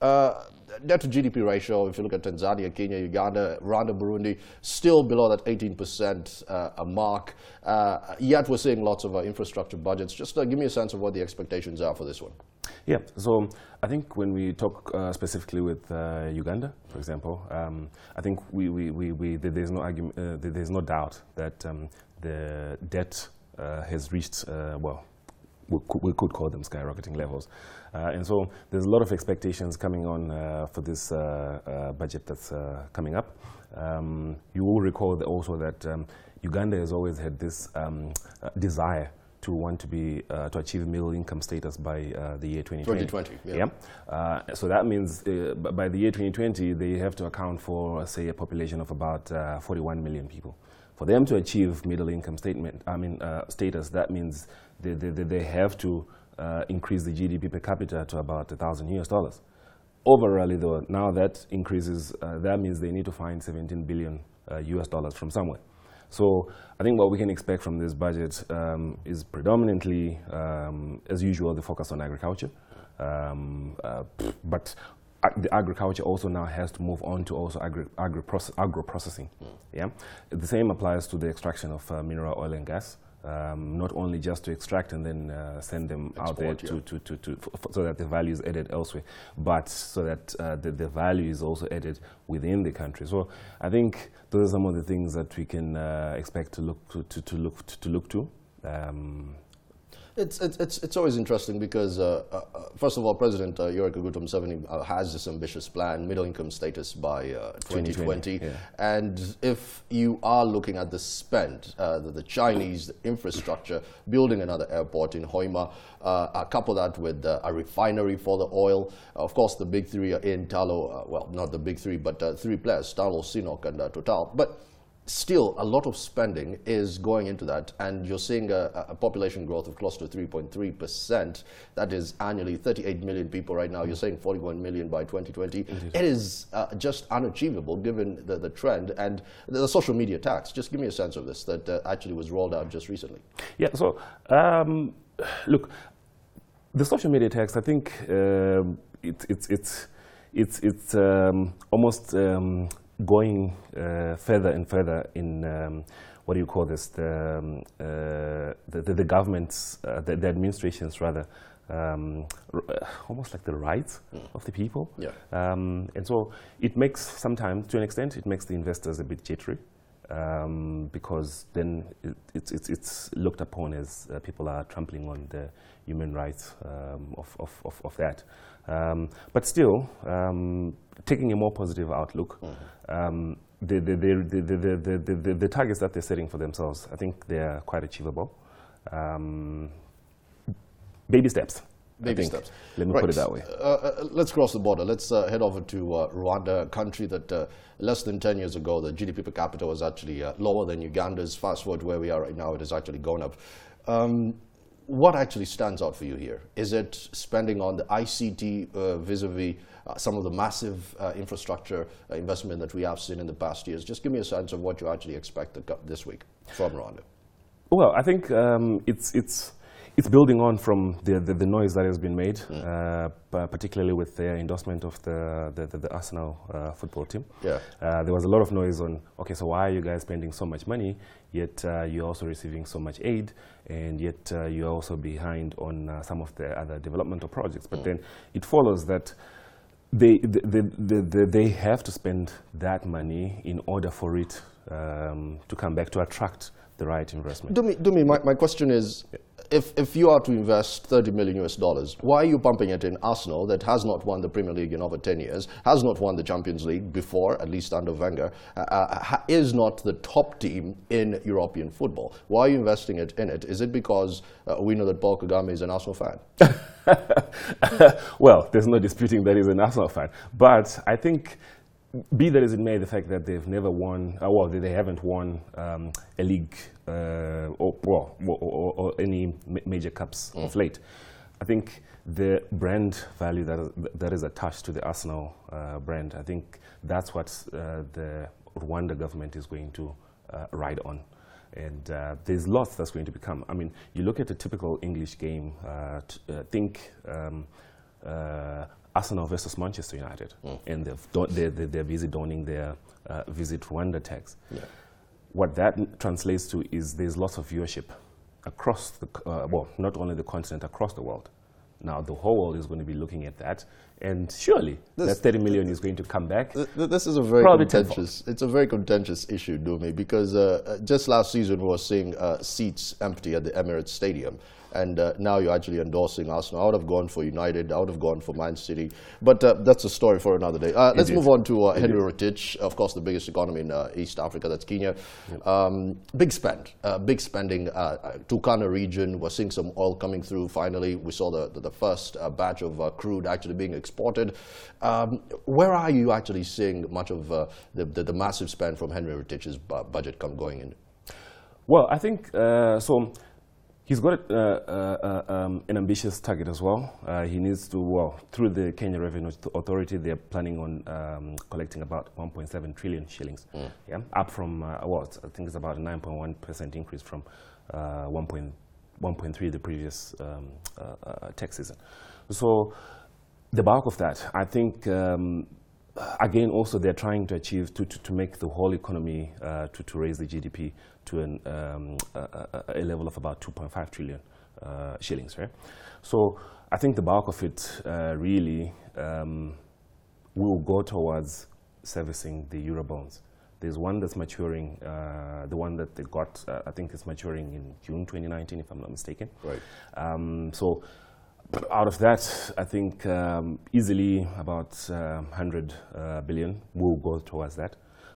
Debt to GDP ratio, if you look at Tanzania, Kenya, Uganda, Rwanda, Burundi, still below that 18% mark. Yet we're seeing lots of infrastructure budgets. Just give me a sense of what the expectations are for this one. Yeah, so I think when we talk specifically with Uganda, for example, I think there's no argument, there's no doubt that the debt has reached, well, we could call them skyrocketing levels. And so there's a lot of expectations coming on for this budget that's coming up. You will recall that also that Uganda has always had this desire to want to be to achieve middle income status by the year 2020. 2020, yeah. So that means by the year 2020 they have to account for, say, a population of about 41 million people. For them to achieve middle income status, that means they have to increase the GDP per capita to about $1,000 US. Overall, though, now that increases, that means they need to find 17 billion US dollars from somewhere. So I think what we can expect from this budget is predominantly, as usual, the focus on agriculture. But the agriculture also now has to move on to also agro-processing. Yeah? The same applies to the extraction of mineral oil and gas. Not only just to extract and then send them out there so that the value is added elsewhere, but so that the value is also added within the country. So I think those are some of the things that we can expect to look to. It's always interesting because, first of all, President Yoweri Kaguta Museveni has this ambitious plan, middle income status by 2020. Yeah. And if you are looking at the spend, the Chinese infrastructure, building another airport in Hoima, couple that with a refinery for the oil. Of course, the big three are in Talo, well, not the big three, but three players, Talo, Sinok, and Total. But still, a lot of spending is going into that, and you're seeing a population growth of close to 3.3%. That is annually 38 million people right now. You're saying 41 million by 2020. It is just unachievable given the trend and the social media tax. Just give me a sense of this that actually was rolled out just recently. Yeah, so look, the social media tax, I think it's almost going further and further in what do you call this? The governments, the administrations rather, almost like the rights of the people. Yeah. And so it makes sometimes, to an extent, it makes the investors a bit jittery. Because then it's looked upon as people are trampling on the human rights of that. But still, taking a more positive outlook, the targets that they're setting for themselves, I think they're quite achievable. Baby steps. Baby steps. Let me put it that way. Let's cross the border. Let's head over to Rwanda, a country that less than 10 years ago, the GDP per capita was actually lower than Uganda's. Fast forward to where we are right now, it has actually gone up. What actually stands out for you here? Is it spending on the ICT vis-a-vis some of the massive infrastructure investment that we have seen in the past years? Just give me a sense of what you actually expect this week from Rwanda. Well, I think it's building on from the noise that has been made, particularly with the endorsement of the Arsenal football team. Yeah. There was a lot of noise on, okay, so why are you guys spending so much money, yet you're also receiving so much aid, and yet you're also behind on some of the other developmental projects. But then it follows that they have to spend that money in order for it to come back, to attract the right investment. Dumi, my question is, if you are to invest $30 million US, why are you pumping it in Arsenal that has not won the Premier League in over 10 years, has not won the Champions League before, at least under Wenger, is not the top team in European football? Why are you investing it in it? Is it because we know that Paul Kagame is an Arsenal fan? Well, there's no disputing that he's an Arsenal fan. But I think, be that as it may, the fact that they've never won, well, they haven't won a league or any major cups of late. I think the brand value that is attached to the Arsenal brand, I think that's what the Rwanda government is going to ride on. And there's lots that's going to become. I mean, you look at a typical English game, think Arsenal versus Manchester United, and they're busy donning their Visit Rwanda tax. Yeah. What that translates to is there's lots of viewership across the, well, not only the continent, across the world. Now the whole world is going to be looking at that, and surely that 30 million is going to come back. This is a very contentious. It's a very contentious issue, Dumi, because just last season we were seeing seats empty at the Emirates Stadium. And now you're actually endorsing Arsenal. I would have gone for United. I would have gone for Man City. But that's a story for another day. Let's move on to Henry Rotich, of course, the biggest economy in East Africa. That's Kenya. Yep. Big spending. Turkana region, we're seeing some oil coming through finally. We saw the first batch of crude actually being exported. Where are you actually seeing much of the massive spend from Henry Rotich's budget going in? Well, I think so. He's got an ambitious target as well. He needs to, well, through the Kenya Revenue Authority, they're planning on collecting about 1.7 trillion shillings. Yeah, up from, well, I think it's about a 9.1% increase from 1.3 the previous tax season. So the bulk of that, I think, again, also they're trying to achieve, to make the whole economy, to raise the GDP to a level of about 2.5 trillion shillings, right? So I think the bulk of it really will go towards servicing the Eurobonds. There's one that's maturing, the one that they got, I think is maturing in June 2019, if I'm not mistaken. Right. So out of that, I think easily about 100 billion will go towards that.